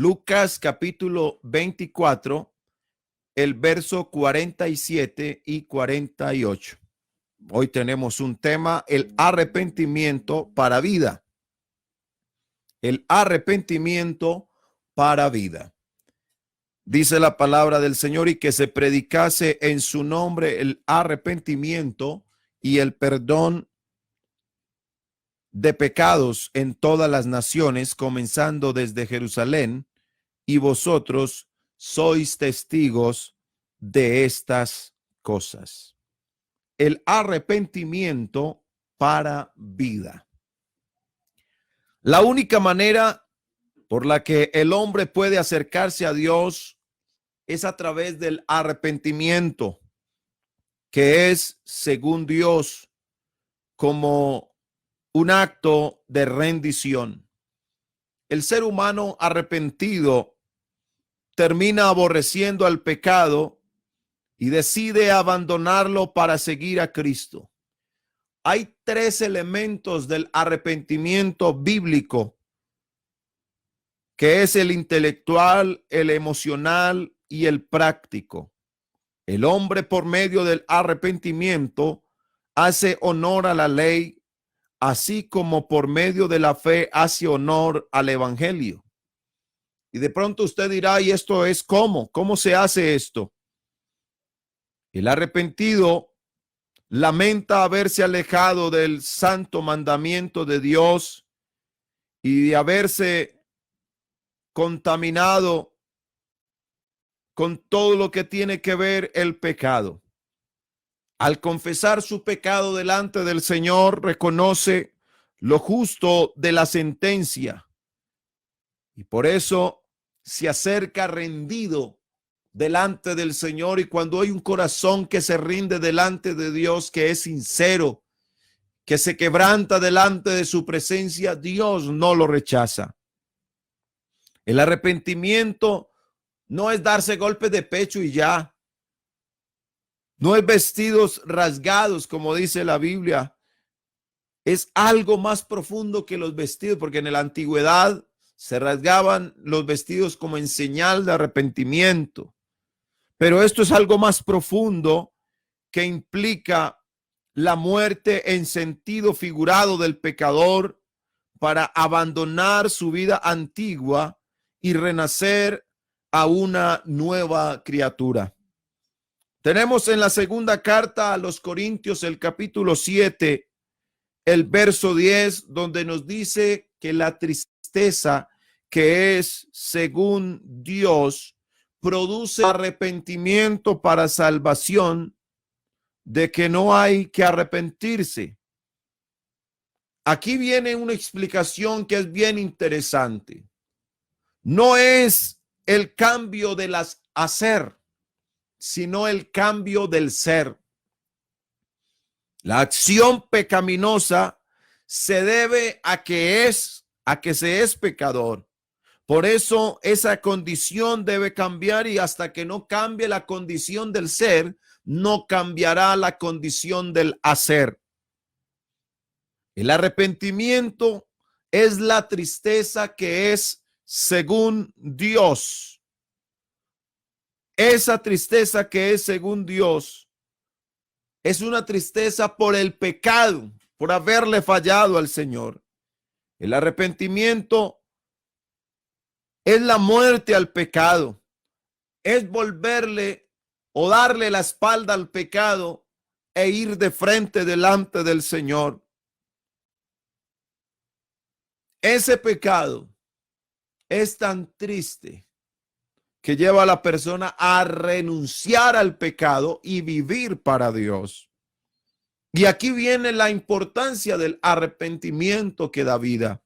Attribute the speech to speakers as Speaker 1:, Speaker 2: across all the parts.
Speaker 1: Lucas capítulo 24, el verso 47 y 48. Hoy tenemos un tema, el arrepentimiento para vida. El arrepentimiento para vida. Dice la palabra del Señor, y que se predicase en su nombre el arrepentimiento y el perdón de pecados en todas las naciones, comenzando desde Jerusalén, y vosotros sois testigos de estas cosas. El arrepentimiento para vida. La única manera por la que el hombre puede acercarse a Dios es a través del arrepentimiento, que es, según Dios, como un acto de rendición. El ser humano arrepentido termina aborreciendo al pecado y decide abandonarlo para seguir a Cristo. Hay tres elementos del arrepentimiento bíblico, que es el intelectual, el emocional y el práctico. El hombre, por medio del arrepentimiento, hace honor a la ley, así como por medio de la fe hace honor al evangelio. Y de pronto usted dirá, ¿y esto es cómo? ¿Cómo se hace esto? El arrepentido lamenta haberse alejado del santo mandamiento de Dios y de haberse contaminado con todo lo que tiene que ver el pecado. Al confesar su pecado delante del Señor, reconoce lo justo de la sentencia y por eso se acerca rendido delante del Señor. Y cuando hay un corazón que se rinde delante de Dios, que es sincero, que se quebranta delante de su presencia, Dios no lo rechaza. El arrepentimiento no es darse golpes de pecho y ya. No es vestidos rasgados, como dice la Biblia. Es algo más profundo que los vestidos, porque en la antigüedad se rasgaban los vestidos como en señal de arrepentimiento. Pero esto es algo más profundo, que implica la muerte en sentido figurado del pecador para abandonar su vida antigua y renacer a una nueva criatura. Tenemos en la segunda carta a los Corintios, el capítulo 7, el verso 10, donde nos dice que la tristeza que es según Dios produce arrepentimiento para salvación, de que no hay que arrepentirse. Aquí viene una explicación que es bien interesante. No es el cambio de las hacer, sino el cambio del ser. La acción pecaminosa se debe a que se es pecador. Por eso esa condición debe cambiar, y hasta que no cambie la condición del ser, no cambiará la condición del hacer. El arrepentimiento es la tristeza que es según Dios. Esa tristeza que es según Dios es una tristeza por el pecado, por haberle fallado al Señor. El arrepentimiento es la muerte al pecado, es volverle o darle la espalda al pecado e ir de frente delante del Señor. Ese pecado es tan triste que lleva a la persona a renunciar al pecado y vivir para Dios. Y aquí viene la importancia del arrepentimiento que da vida.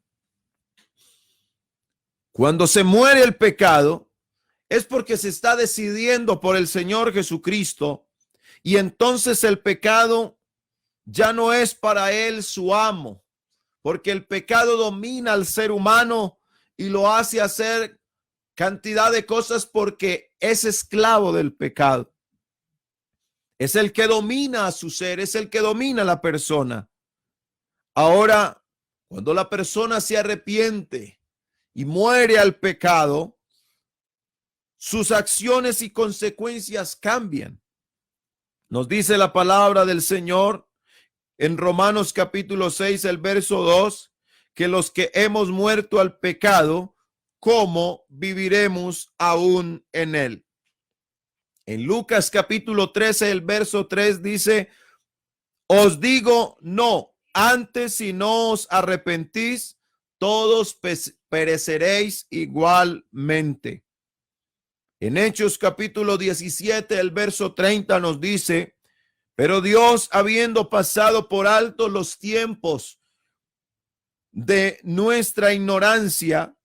Speaker 1: Cuando se muere el pecado, es porque se está decidiendo por el Señor Jesucristo, y entonces el pecado ya no es para él su amo, porque el pecado domina al ser humano y lo hace hacer cantidad de cosas porque es esclavo del pecado. Es el que domina a su ser, es el que domina a la persona. Ahora, cuando la persona se arrepiente y muere al pecado, sus acciones y consecuencias cambian. Nos dice la palabra del Señor en Romanos capítulo 6, el verso 2, que los que hemos muerto al pecado, ¿cómo viviremos aún en él? En Lucas capítulo 13, el verso 3 dice, os digo no, antes si no os arrepentís, todos pereceréis igualmente. En Hechos capítulo 17, el verso 30 nos dice, pero Dios, habiendo pasado por alto los tiempos de nuestra ignorancia,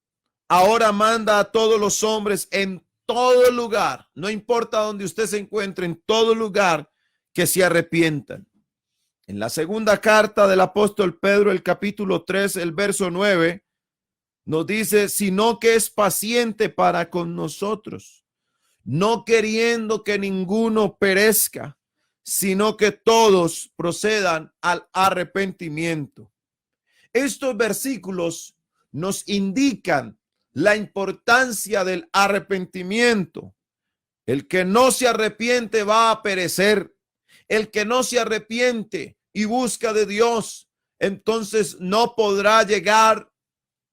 Speaker 1: ahora manda a todos los hombres en todo lugar, no importa donde usted se encuentre, en todo lugar, que se arrepientan. En la segunda carta del apóstol Pedro, el capítulo 3, el verso 9, nos dice, sino que es paciente para con nosotros, no queriendo que ninguno perezca, sino que todos procedan al arrepentimiento. Estos versículos nos indican la importancia del arrepentimiento. El que no se arrepiente va a perecer. El que no se arrepiente y busca de Dios, entonces no podrá llegar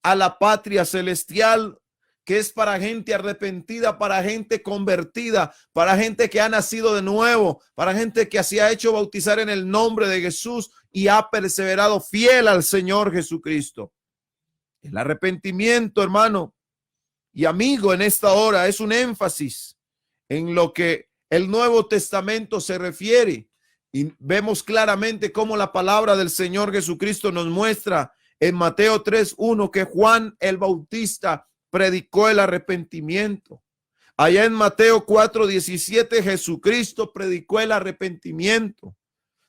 Speaker 1: a la patria celestial, que es para gente arrepentida, para gente convertida, para gente que ha nacido de nuevo, para gente que se ha hecho bautizar en el nombre de Jesús y ha perseverado fiel al Señor Jesucristo. El arrepentimiento, hermano y amigo, en esta hora es un énfasis en lo que el Nuevo Testamento se refiere, y vemos claramente cómo la palabra del Señor Jesucristo nos muestra en Mateo 3:1 que Juan el Bautista predicó el arrepentimiento. Allá en Mateo 4:17 Jesucristo predicó el arrepentimiento.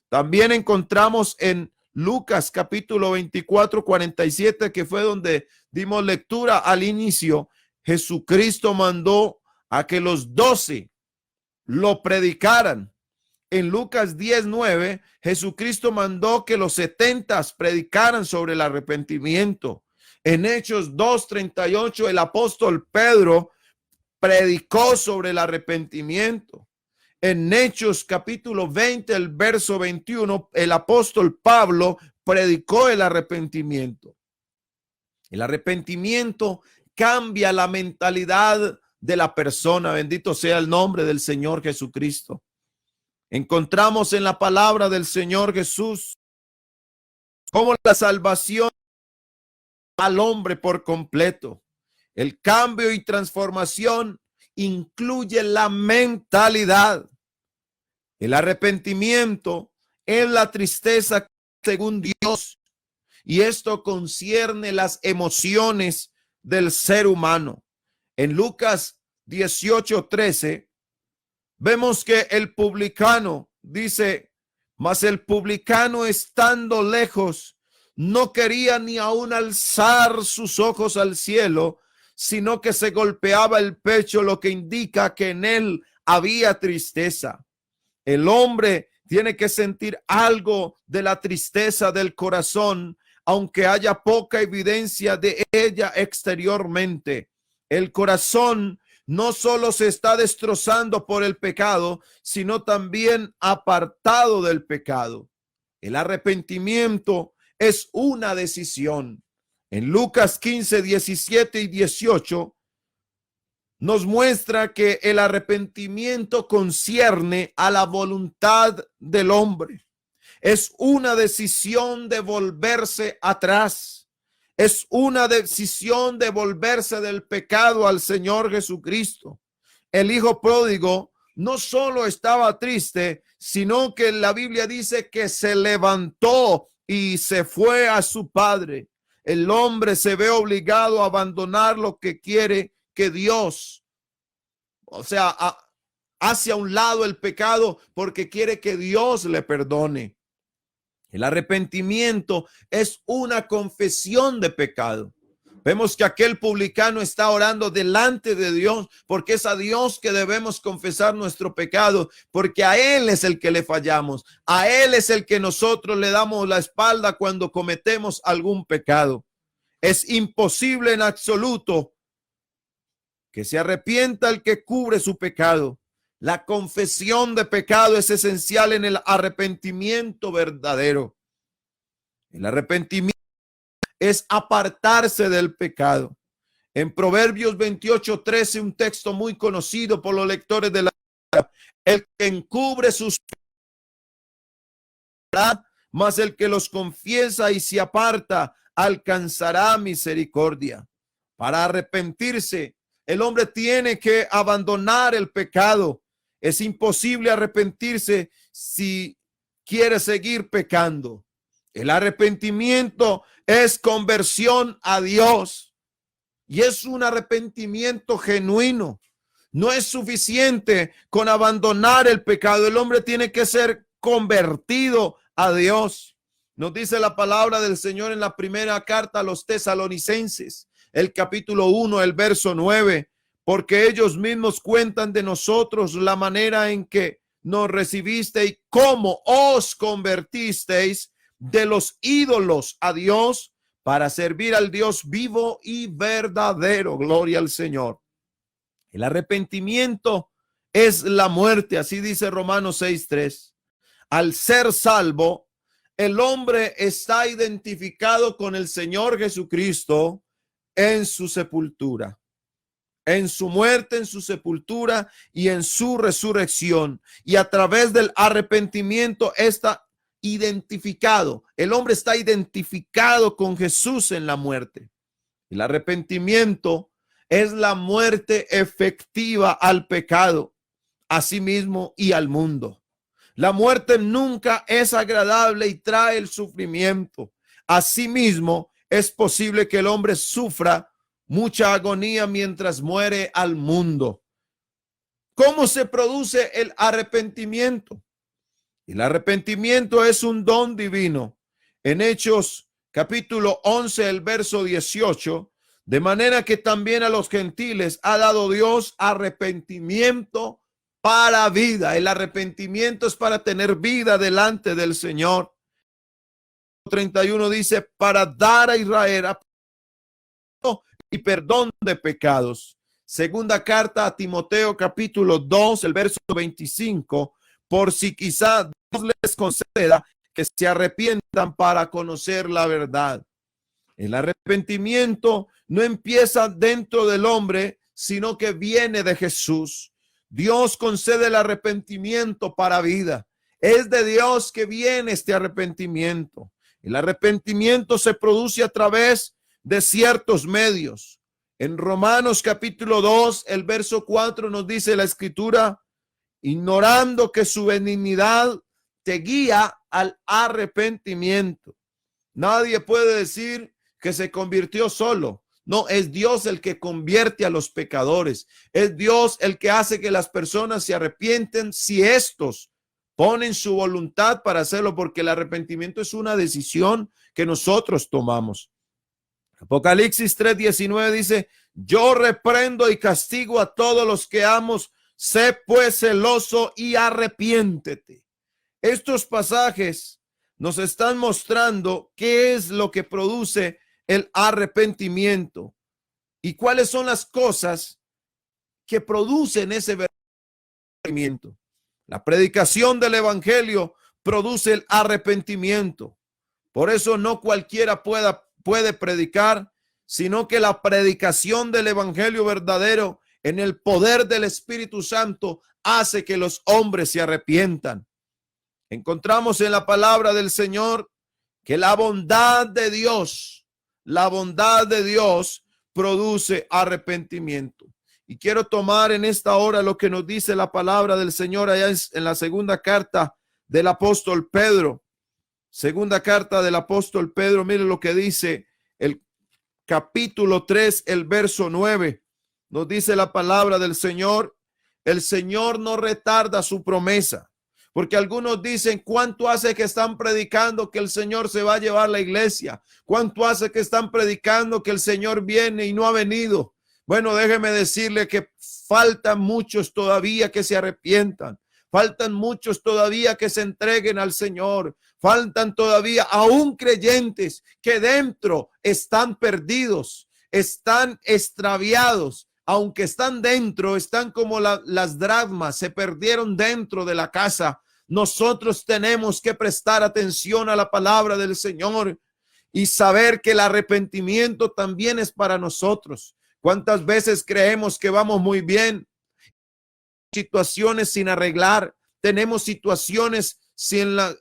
Speaker 1: También encontramos en Lucas capítulo 24:47, que fue donde dimos lectura al inicio. Jesucristo mandó a que los 12 lo predicaran. En Lucas 10:9, Jesucristo mandó que los 70 predicaran sobre el arrepentimiento. En Hechos 2:38, el apóstol Pedro predicó sobre el arrepentimiento. En Hechos capítulo 20, el verso 21, el apóstol Pablo predicó el arrepentimiento. El arrepentimiento cambia la mentalidad de la persona. Bendito sea el nombre del Señor Jesucristo. Encontramos en la palabra del Señor Jesús como la salvación al hombre por completo. El cambio y transformación incluye la mentalidad. El arrepentimiento es la tristeza según Dios, y esto concierne las emociones del ser humano. En Lucas 18:13 vemos que el publicano dice, mas el publicano estando lejos no quería ni aún alzar sus ojos al cielo, sino que se golpeaba el pecho, lo que indica que en él había tristeza. El hombre tiene que sentir algo de la tristeza del corazón, aunque haya poca evidencia de ella exteriormente. El corazón no solo se está destrozando por el pecado, sino también apartado del pecado. El arrepentimiento es una decisión. En Lucas 15, 17 y 18 nos muestra que el arrepentimiento concierne a la voluntad del hombre. Es una decisión de volverse atrás. Es una decisión de volverse del pecado al Señor Jesucristo. El hijo pródigo no solo estaba triste, sino que la Biblia dice que se levantó y se fue a su padre. El hombre se ve obligado a abandonar lo que quiere que Dios, o sea, hacia un lado el pecado porque quiere que Dios le perdone. El arrepentimiento es una confesión de pecado. Vemos que aquel publicano está orando delante de Dios, porque es a Dios que debemos confesar nuestro pecado, porque a Él es el que le fallamos, a Él es el que nosotros le damos la espalda cuando cometemos algún pecado. Es imposible en absoluto que se arrepienta el que cubre su pecado. La confesión de pecado es esencial en el arrepentimiento verdadero. El arrepentimiento es apartarse del pecado. En Proverbios 28:13, un texto muy conocido por los lectores de la Biblia, el que encubre sus pecados, mas el que los confiesa y se aparta alcanzará misericordia. Para arrepentirse, el hombre tiene que abandonar el pecado. Es imposible arrepentirse si quiere seguir pecando. El arrepentimiento es conversión a Dios y es un arrepentimiento genuino. No es suficiente con abandonar el pecado. El hombre tiene que ser convertido a Dios. Nos dice la palabra del Señor en la primera carta a los tesalonicenses, el capítulo 1, el verso 9, porque ellos mismos cuentan de nosotros la manera en que nos recibisteis, cómo os convertisteis de los ídolos a Dios para servir al Dios vivo y verdadero. Gloria al Señor. El arrepentimiento es la muerte, así dice Romanos 6:3. Al ser salvo, el hombre está identificado con el Señor Jesucristo en su sepultura, en su muerte, en su sepultura y en su resurrección. Y a través del arrepentimiento está identificado. El hombre está identificado con Jesús en la muerte. El arrepentimiento es la muerte efectiva al pecado, a sí mismo y al mundo. La muerte nunca es agradable y trae el sufrimiento. Asimismo, es posible que el hombre sufra mucha agonía mientras muere al mundo. ¿Cómo se produce el arrepentimiento? El arrepentimiento es un don divino. En Hechos capítulo 11, el verso 18, de manera que también a los gentiles ha dado Dios arrepentimiento para vida. El arrepentimiento es para tener vida delante del Señor. 31 dice, para dar a Israel y perdón de pecados. Segunda carta a Timoteo capítulo 2, el verso 25, por si quizá Dios les conceda que se arrepientan para conocer la verdad. El arrepentimiento no empieza dentro del hombre, sino que viene de Jesús. Dios concede el arrepentimiento para vida. Es de Dios que viene este arrepentimiento. El arrepentimiento se produce a través de ciertos medios. En Romanos capítulo 2, el verso 4 nos dice la escritura, ignorando que su benignidad te guía al arrepentimiento. Nadie puede decir que se convirtió solo. No, es Dios el que convierte a los pecadores. Es Dios el que hace que las personas se arrepienten si estos ponen su voluntad para hacerlo, porque el arrepentimiento es una decisión que nosotros tomamos. Apocalipsis 3:19 dice, yo reprendo y castigo a todos los que amo, sé pues celoso y arrepiéntete. Estos pasajes nos están mostrando qué es lo que produce el arrepentimiento y cuáles son las cosas que producen ese arrepentimiento. La predicación del evangelio produce el arrepentimiento. Por eso no cualquiera puede predicar, sino que la predicación del evangelio verdadero en el poder del Espíritu Santo hace que los hombres se arrepientan. Encontramos en la palabra del Señor que la bondad de Dios produce arrepentimiento. Y quiero tomar en esta hora lo que nos dice la palabra del Señor allá en la segunda carta del apóstol Pedro. Segunda carta del apóstol Pedro, mire lo que dice el capítulo 3, el verso 9. Nos dice la palabra del Señor, el Señor no retarda su promesa. Porque algunos dicen, ¿cuánto hace que están predicando que el Señor se va a llevar la iglesia? ¿Cuánto hace que están predicando que el Señor viene y no ha venido? Bueno, déjeme decirle que faltan muchos todavía que se arrepientan. Faltan muchos todavía que se entreguen al Señor. Faltan todavía aún creyentes que dentro están perdidos, están extraviados. aunque están dentro, están como las dracmas, se perdieron dentro de la casa. Nosotros tenemos que prestar atención a la palabra del Señor y saber que el arrepentimiento también es para nosotros. ¿Cuántas veces creemos que vamos muy bien? Situaciones sin arreglar, tenemos situaciones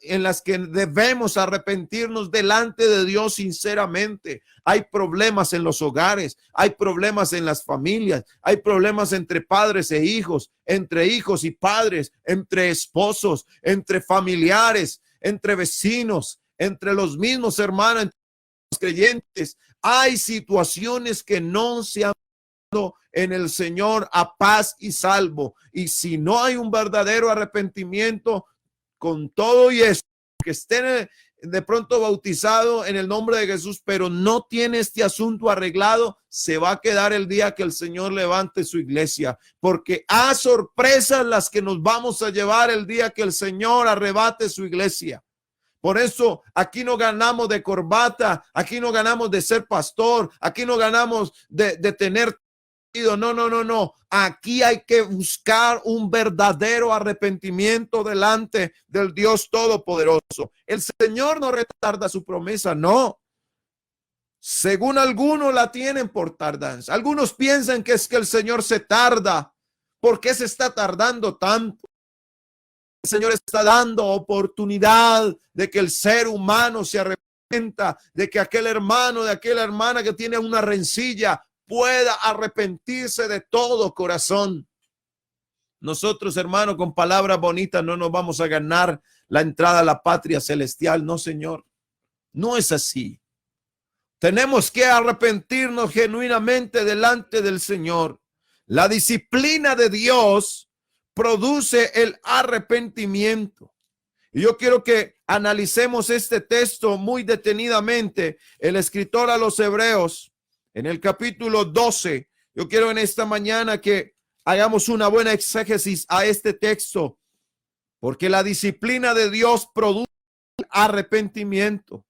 Speaker 1: en las que debemos arrepentirnos delante de Dios sinceramente. Hay problemas en los hogares, hay problemas en las familias, hay problemas entre padres e hijos, entre hijos y padres, entre esposos, entre familiares, entre vecinos, entre los mismos hermanos, entre los creyentes. Hay situaciones que no se han en el Señor a paz y salvo, y si no hay un verdadero arrepentimiento, con todo y eso, que esté de pronto bautizado en el nombre de Jesús, pero no tiene este asunto arreglado, se va a quedar el día que el Señor levante su iglesia, porque a sorpresas las que nos vamos a llevar el día que el Señor arrebate su iglesia. Por eso aquí no ganamos de corbata, aquí no ganamos de ser pastor, aquí no ganamos de tener. No. Aquí hay que buscar un verdadero arrepentimiento delante del Dios Todopoderoso. El Señor no retarda su promesa, no. Según algunos la tienen por tardanza. Algunos piensan que es que el Señor se tarda. ¿Por qué se está tardando tanto? El Señor está dando oportunidad de que el ser humano se arrepienta, de que aquel hermano, de aquella hermana que tiene una rencilla pueda arrepentirse de todo corazón. Nosotros, hermano, con palabras bonitas no nos vamos a ganar la entrada a la patria celestial. No, Señor, no es así. Tenemos que arrepentirnos genuinamente delante del Señor. La disciplina de Dios produce el arrepentimiento. Y yo quiero que analicemos este texto muy detenidamente. El escritor a los Hebreos, en el capítulo 12, yo quiero en esta mañana que hagamos una buena exégesis a este texto, porque la disciplina de Dios produce arrepentimiento.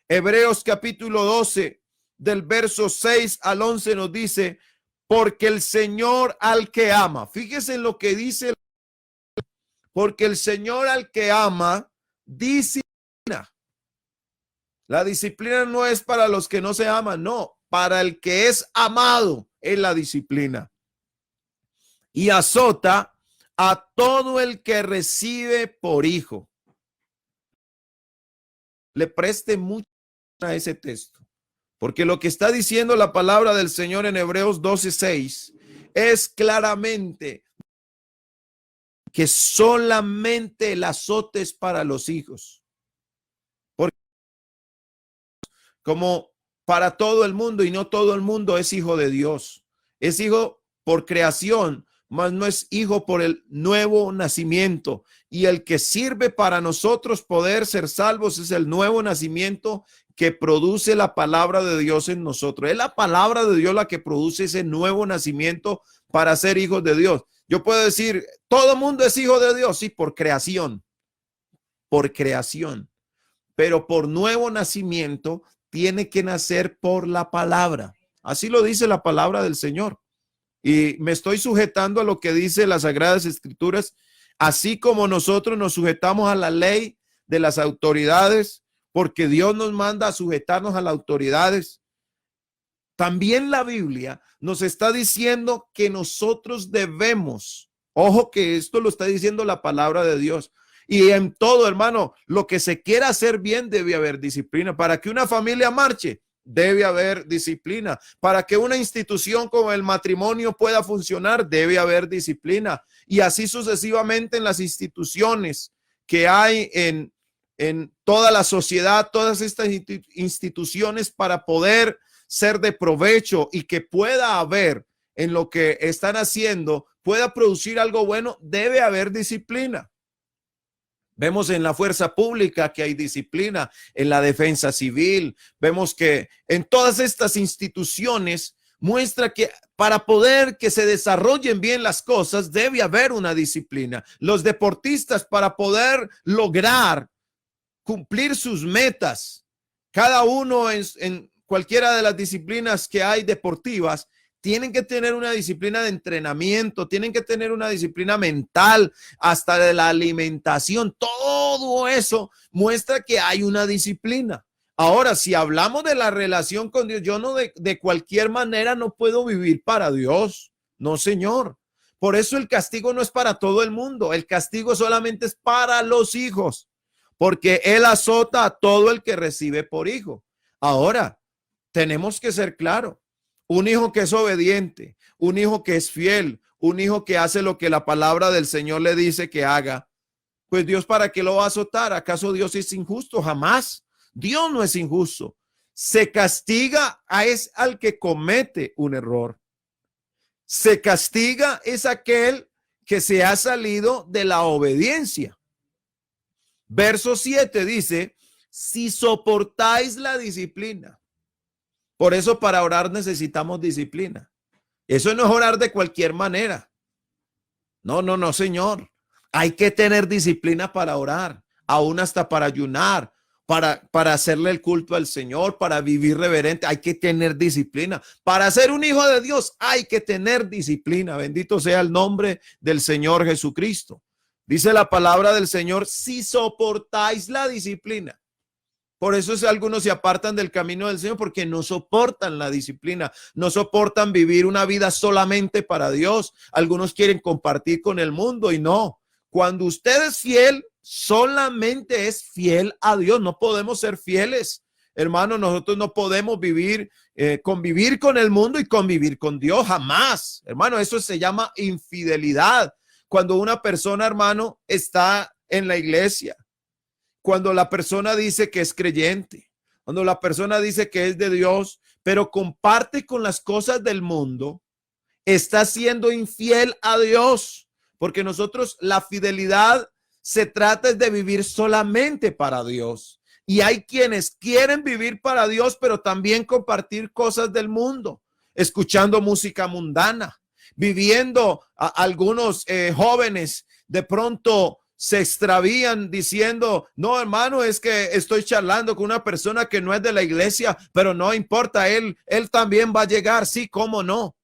Speaker 1: Hebreos capítulo 12, del verso 6 al 11 nos dice, porque el Señor al que ama, fíjese en lo que dice, porque el Señor al que ama, disciplina. La disciplina no es para los que no se aman, no. Para el que es amado es la disciplina. Y azota a todo el que recibe por hijo. Le preste mucho a ese texto, porque lo que está diciendo la palabra del Señor en Hebreos 12:6 es claramente que solamente el azote es para los hijos. Porque como para todo el mundo, y no todo el mundo es hijo de Dios. Es hijo por creación, mas no es hijo por el nuevo nacimiento. Y el que sirve para nosotros poder ser salvos es el nuevo nacimiento que produce la palabra de Dios en nosotros. Es la palabra de Dios la que produce ese nuevo nacimiento para ser hijos de Dios. Yo puedo decir, todo el mundo es hijo de Dios, sí, por creación, pero por nuevo nacimiento tiene que nacer por la palabra. Así lo dice la palabra del Señor. Y me estoy sujetando a lo que dice las Sagradas Escrituras, así como nosotros nos sujetamos a la ley de las autoridades, porque Dios nos manda a sujetarnos a las autoridades. También la Biblia nos está diciendo que nosotros debemos, ojo que esto lo está diciendo la palabra de Dios, y en todo, hermano, lo que se quiera hacer bien debe haber disciplina. Para que una familia marche, debe haber disciplina. Para que una institución como el matrimonio pueda funcionar, debe haber disciplina. Y así sucesivamente en las instituciones que hay en toda la sociedad, todas estas instituciones para poder ser de provecho y que pueda haber en lo que están haciendo, pueda producir algo bueno, debe haber disciplina. Vemos en la fuerza pública que hay disciplina, en la defensa civil. Vemos que en todas estas instituciones muestra que para poder que se desarrollen bien las cosas debe haber una disciplina. Los deportistas, para poder lograr cumplir sus metas, cada uno en cualquiera de las disciplinas que hay deportivas, tienen que tener una disciplina de entrenamiento, tienen que tener una disciplina mental, hasta de la alimentación. Todo eso muestra que hay una disciplina. Ahora, si hablamos de la relación con Dios, yo no de cualquier manera no puedo vivir para Dios. No, señor. Por eso el castigo no es para todo el mundo. El castigo solamente es para los hijos, porque Él azota a todo el que recibe por hijo. Ahora, tenemos que ser claros. Un hijo que es obediente, un hijo que es fiel, un hijo que hace lo que la palabra del Señor le dice que haga, pues Dios, ¿para qué lo va a azotar? ¿Acaso Dios es injusto? Jamás. Dios no es injusto. Se castiga al que comete un error. Se castiga es aquel que se ha salido de la obediencia. Verso 7 dice, si soportáis la disciplina. Por eso para orar necesitamos disciplina. Eso no es orar de cualquier manera. No, señor. Hay que tener disciplina para orar, aún hasta para ayunar, para hacerle el culto al Señor, para vivir reverente. Hay que tener disciplina. Para ser un hijo de Dios hay que tener disciplina. Bendito sea el nombre del Señor Jesucristo. Dice la palabra del Señor, si soportáis la disciplina. Por eso algunos se apartan del camino del Señor, porque no soportan la disciplina, no soportan vivir una vida solamente para Dios. Algunos quieren compartir con el mundo y no. Cuando usted es fiel, solamente es fiel a Dios. No podemos ser fieles, hermano. Nosotros no podemos convivir con el mundo y convivir con Dios. Jamás, hermano. Eso se llama infidelidad. Cuando una persona, hermano, está en la iglesia, cuando la persona dice que es creyente, cuando la persona dice que es de Dios, pero comparte con las cosas del mundo, está siendo infiel a Dios, porque nosotros la fidelidad se trata de vivir solamente para Dios. Y hay quienes quieren vivir para Dios, pero también compartir cosas del mundo, escuchando música mundana, viviendo algunos jóvenes de pronto se extravían diciendo, no, hermano, es que estoy charlando con una persona que no es de la iglesia, pero no importa, él también va a llegar. Sí, cómo no.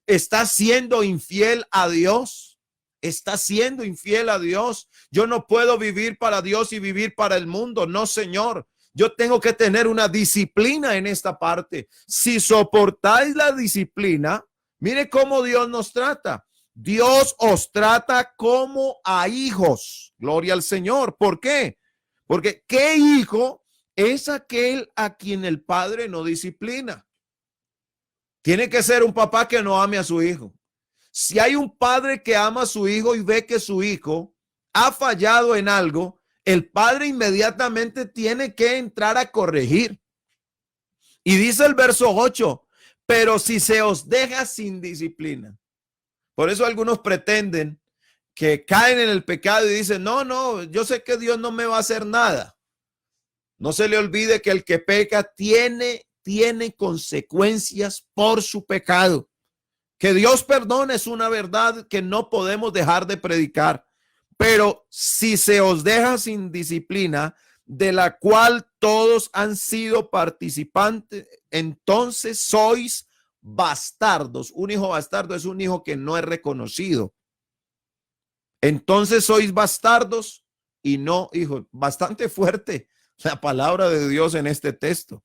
Speaker 1: Está siendo infiel a Dios. Está siendo infiel a Dios. Yo no puedo vivir para Dios y vivir para el mundo. No, señor. Yo tengo que tener una disciplina en esta parte. Si soportáis la disciplina, mire cómo Dios nos trata. Dios os trata como a hijos. Gloria al Señor. ¿Por qué? Porque ¿qué hijo es aquel a quien el padre no disciplina? Tiene que ser un papá que no ame a su hijo. Si hay un padre que ama a su hijo y ve que su hijo ha fallado en algo, el padre inmediatamente tiene que entrar a corregir. Y dice el verso 8, pero si se os deja sin disciplina. Por eso algunos pretenden que caen en el pecado y dicen, no, yo sé que Dios no me va a hacer nada. No se le olvide que el que peca tiene consecuencias por su pecado. Que Dios perdone es una verdad que no podemos dejar de predicar. Pero si se os deja sin disciplina, de la cual todos han sido participantes, entonces sois bastardos. Un hijo bastardo es un hijo que no es reconocido. Entonces sois bastardos y no hijos. Bastante fuerte la palabra de Dios en este texto.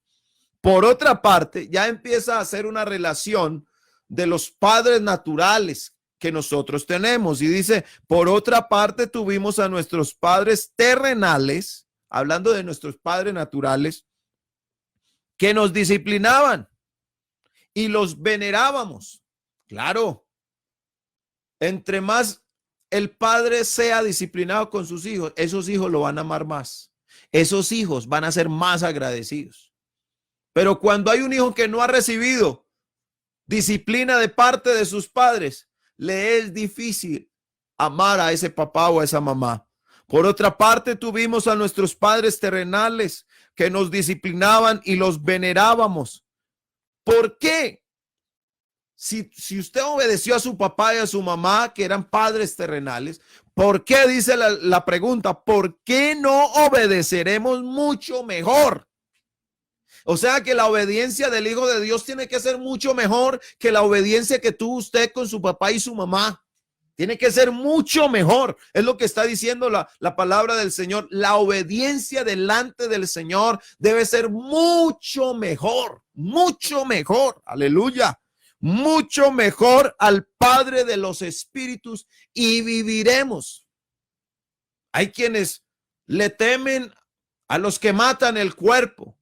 Speaker 1: Por otra parte, ya empieza a hacer una relación de los padres naturales que nosotros tenemos. Y dice, por otra parte tuvimos a nuestros padres terrenales, hablando de nuestros padres naturales, que nos disciplinaban y los venerábamos. Claro, entre más el padre sea disciplinado con sus hijos, esos hijos lo van a amar más. Esos hijos van a ser más agradecidos. Pero cuando hay un hijo que no ha recibido disciplina de parte de sus padres, le es difícil amar a ese papá o a esa mamá. Por otra parte, tuvimos a nuestros padres terrenales que nos disciplinaban y los venerábamos. ¿Por qué? Si usted obedeció a su papá y a su mamá, que eran padres terrenales, ¿por qué? Dice la pregunta, ¿por qué no obedeceremos mucho mejor O sea que la obediencia del Hijo de Dios tiene que ser mucho mejor que la obediencia que tuvo usted con su papá y su mamá. Tiene que ser mucho mejor. Es lo que está diciendo la palabra del Señor. La obediencia delante del Señor debe ser mucho mejor, mucho mejor. Aleluya. Mucho mejor al Padre de los Espíritus y viviremos. Hay quienes le temen a los que matan el cuerpo.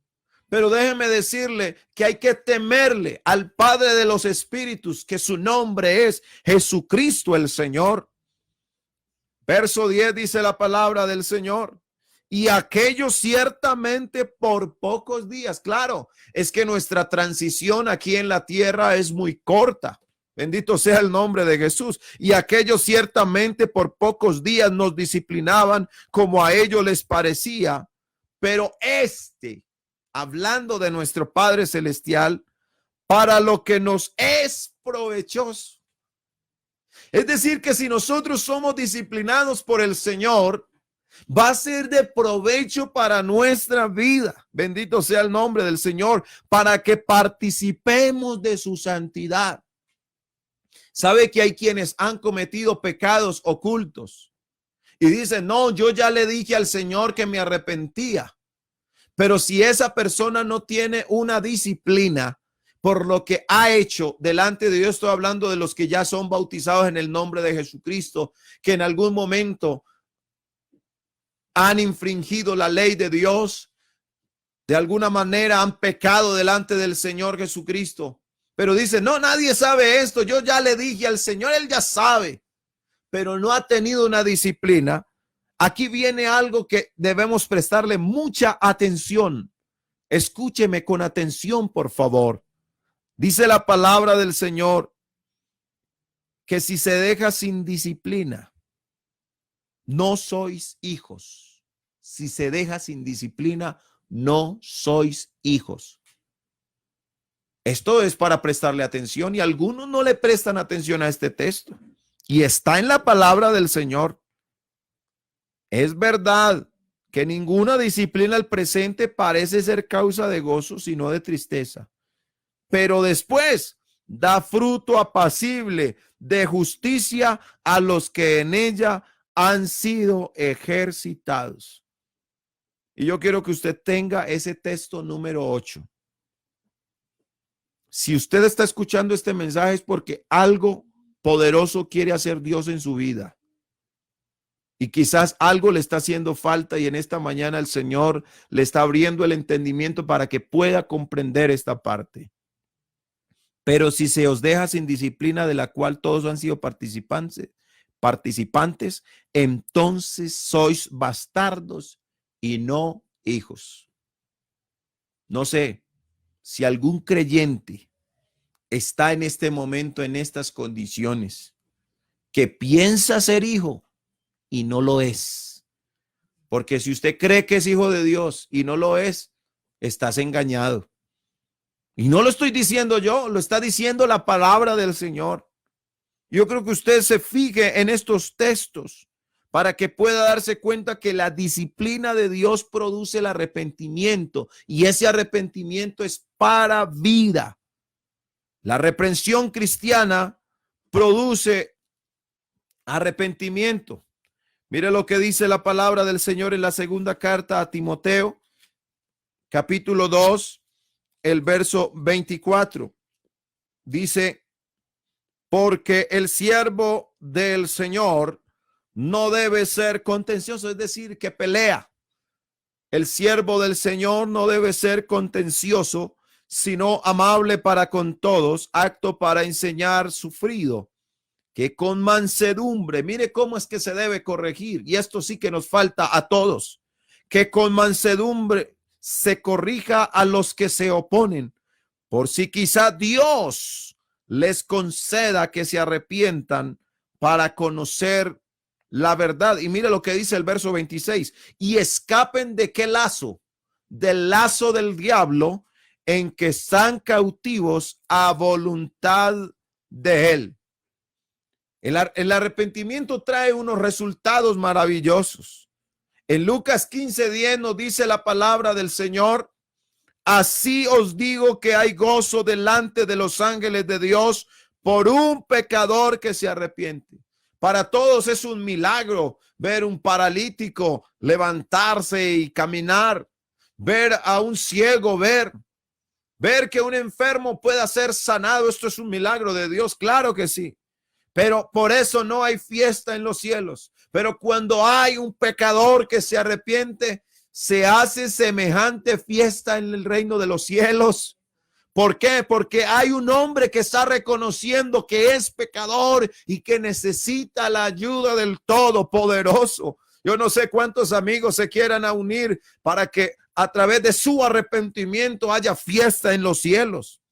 Speaker 1: Pero déjeme decirle que hay que temerle al Padre de los Espíritus, que su nombre es Jesucristo el Señor. Verso 10 dice la palabra del Señor. Y aquello ciertamente por pocos días. Claro, es que nuestra transición aquí en la tierra es muy corta. Bendito sea el nombre de Jesús. Y aquellos ciertamente por pocos días nos disciplinaban como a ellos les parecía. Pero hablando de nuestro Padre Celestial, para lo que nos es provechoso. Es decir, que si nosotros somos disciplinados por el Señor, va a ser de provecho para nuestra vida. Bendito sea el nombre del Señor, para que participemos de su santidad. ¿Sabe que hay quienes han cometido pecados ocultos? Y dicen, no, yo ya le dije al Señor que me arrepentía. Pero si esa persona no tiene una disciplina por lo que ha hecho delante de Dios, estoy hablando de los que ya son bautizados en el nombre de Jesucristo, que en algún momento han infringido la ley de Dios, de alguna manera han pecado delante del Señor Jesucristo. Pero dice, no, nadie sabe esto, yo ya le dije al Señor, Él ya sabe, pero no ha tenido una disciplina. Aquí viene algo que debemos prestarle mucha atención. Escúcheme con atención, por favor. Dice la palabra del Señor que si se deja sin disciplina, no sois hijos. Si se deja sin disciplina, no sois hijos. Esto es para prestarle atención y algunos no le prestan atención a este texto. Y está en la palabra del Señor. Es verdad que ninguna disciplina al presente parece ser causa de gozo, sino de tristeza. Pero después da fruto apacible de justicia a los que en ella han sido ejercitados. Y yo quiero que usted tenga ese texto número 8. Si usted está escuchando este mensaje es porque algo poderoso quiere hacer Dios en su vida. Y quizás algo le está haciendo falta y en esta mañana el Señor le está abriendo el entendimiento para que pueda comprender esta parte. Pero si se os deja sin disciplina de la cual todos han sido participantes, entonces sois bastardos y no hijos. No sé si algún creyente está en este momento en estas condiciones, que piensa ser hijo y no lo es. Porque si usted cree que es hijo de Dios y no lo es, estás engañado. Y no lo estoy diciendo yo, lo está diciendo la palabra del Señor. Yo creo que usted se fije en estos textos para que pueda darse cuenta que la disciplina de Dios produce el arrepentimiento y ese arrepentimiento es para vida. La reprensión cristiana produce arrepentimiento. Mire lo que dice la palabra del Señor en la segunda carta a Timoteo, capítulo 2, el verso 24. Dice, porque el siervo del Señor no debe ser contencioso, es decir, que pelea. El siervo del Señor no debe ser contencioso, sino amable para con todos, apto para enseñar, sufrido, que con mansedumbre, mire cómo es que se debe corregir, y esto sí que nos falta a todos, que con mansedumbre se corrija a los que se oponen, por si quizá Dios les conceda que se arrepientan para conocer la verdad. Y mire lo que dice el verso 26, y escapen de qué lazo, del lazo del diablo, en que están cautivos a voluntad de él. El arrepentimiento trae unos resultados maravillosos. En Lucas 15:10 nos dice la palabra del Señor, Así os digo que hay gozo delante de los ángeles de Dios por un pecador que se arrepiente. Para todos es un milagro ver un paralítico levantarse y caminar, ver a un ciego ver que un enfermo pueda ser sanado. Esto es un milagro de Dios, claro que sí. Pero por eso no hay fiesta en los cielos. Pero cuando hay un pecador que se arrepiente, se hace semejante fiesta en el reino de los cielos. ¿Por qué? Porque hay un hombre que está reconociendo que es pecador y que necesita la ayuda del Todopoderoso. Yo no sé cuántos amigos se quieran unir para que a través de su arrepentimiento haya fiesta en los cielos.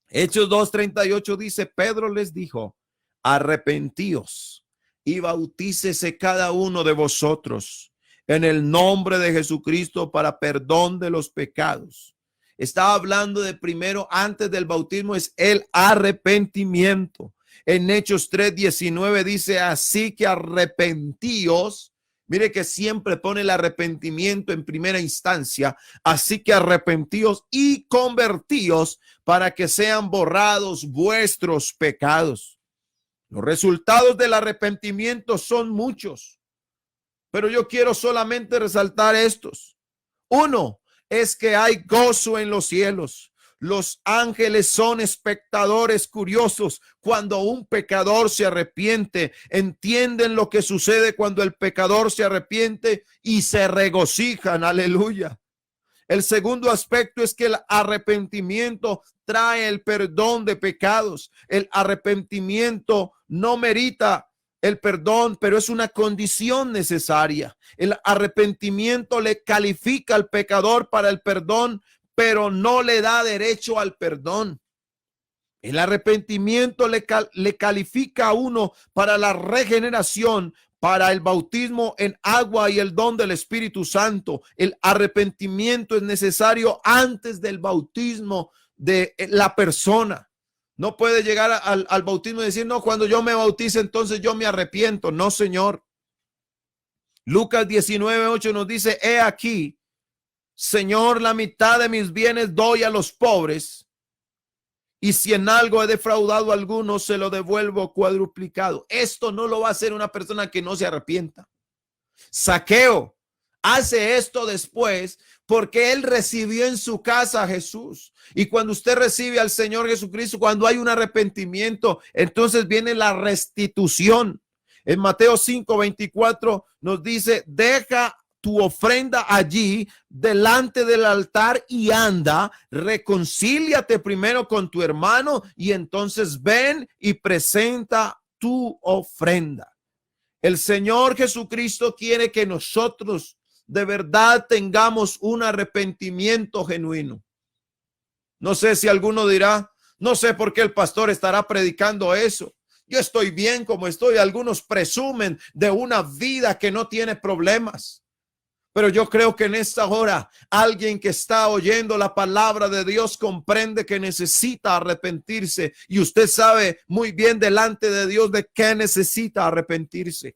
Speaker 1: Hechos 2:38 dice, Pedro les dijo, arrepentíos y bautícese cada uno de vosotros en el nombre de Jesucristo para perdón de los pecados. Estaba hablando de primero, antes del bautismo, es el arrepentimiento. En Hechos 3:19 dice, así que arrepentíos. Mire que siempre pone el arrepentimiento en primera instancia. Así que arrepentíos y convertíos para que sean borrados vuestros pecados. Los resultados del arrepentimiento son muchos, pero yo quiero solamente resaltar estos. Uno, es que hay gozo en los cielos. Los ángeles son espectadores curiosos cuando un pecador se arrepiente. Entienden lo que sucede cuando el pecador se arrepiente y se regocijan. Aleluya. El segundo aspecto es que el arrepentimiento trae el perdón de pecados. El arrepentimiento no merita el perdón, pero es una condición necesaria. El arrepentimiento le califica al pecador para el perdón, pero no le da derecho al perdón. El arrepentimiento le califica a uno para la regeneración, para el bautismo en agua y el don del Espíritu Santo. El arrepentimiento es necesario antes del bautismo de la persona. No puede llegar al bautismo y decir, no, cuando yo me bautice, entonces yo me arrepiento. No, Señor. Lucas 19:8 nos dice, he aquí, Señor, la mitad de mis bienes doy a los pobres, y si en algo he defraudado a alguno, se lo devuelvo cuadruplicado. Esto no lo va a hacer una persona que no se arrepienta. Zaqueo hace esto después porque él recibió en su casa a Jesús. Y cuando usted recibe al Señor Jesucristo, cuando hay un arrepentimiento, entonces viene la restitución. En Mateo 5:24 nos dice, deja tu ofrenda allí delante del altar y anda, reconcíliate primero con tu hermano y entonces ven y presenta tu ofrenda. El Señor Jesucristo quiere que nosotros de verdad tengamos un arrepentimiento genuino. No sé si alguno dirá, no sé por qué el pastor estará predicando eso. Yo estoy bien como estoy. Algunos presumen de una vida que no tiene problemas. Pero yo creo que en esta hora alguien que está oyendo la palabra de Dios comprende que necesita arrepentirse. Y usted sabe muy bien delante de Dios de qué necesita arrepentirse.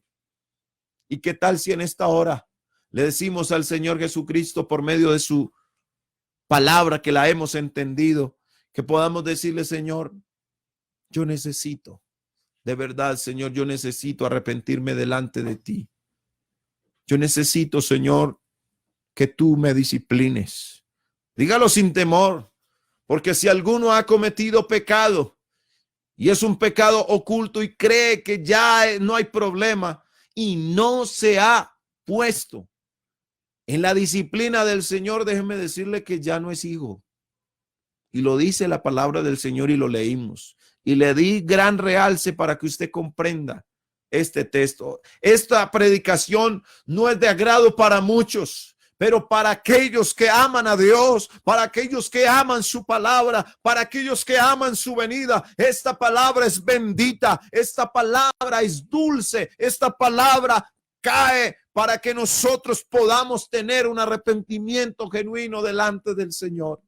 Speaker 1: ¿Y qué tal si en esta hora le decimos al Señor Jesucristo por medio de su palabra que la hemos entendido, que podamos decirle, Señor, yo necesito, de verdad, Señor, yo necesito arrepentirme delante de ti. Yo necesito, Señor, que tú me disciplines. Dígalo sin temor, porque si alguno ha cometido pecado y es un pecado oculto y cree que ya no hay problema y no se ha puesto en la disciplina del Señor, déjeme decirle que ya no es hijo. Y lo dice la palabra del Señor y lo leímos. Y le di gran realce para que usted comprenda este texto. Esta predicación no es de agrado para muchos, pero para aquellos que aman a Dios, para aquellos que aman su palabra, para aquellos que aman su venida, esta palabra es bendita, esta palabra es dulce, esta palabra cae para que nosotros podamos tener un arrepentimiento genuino delante del Señor.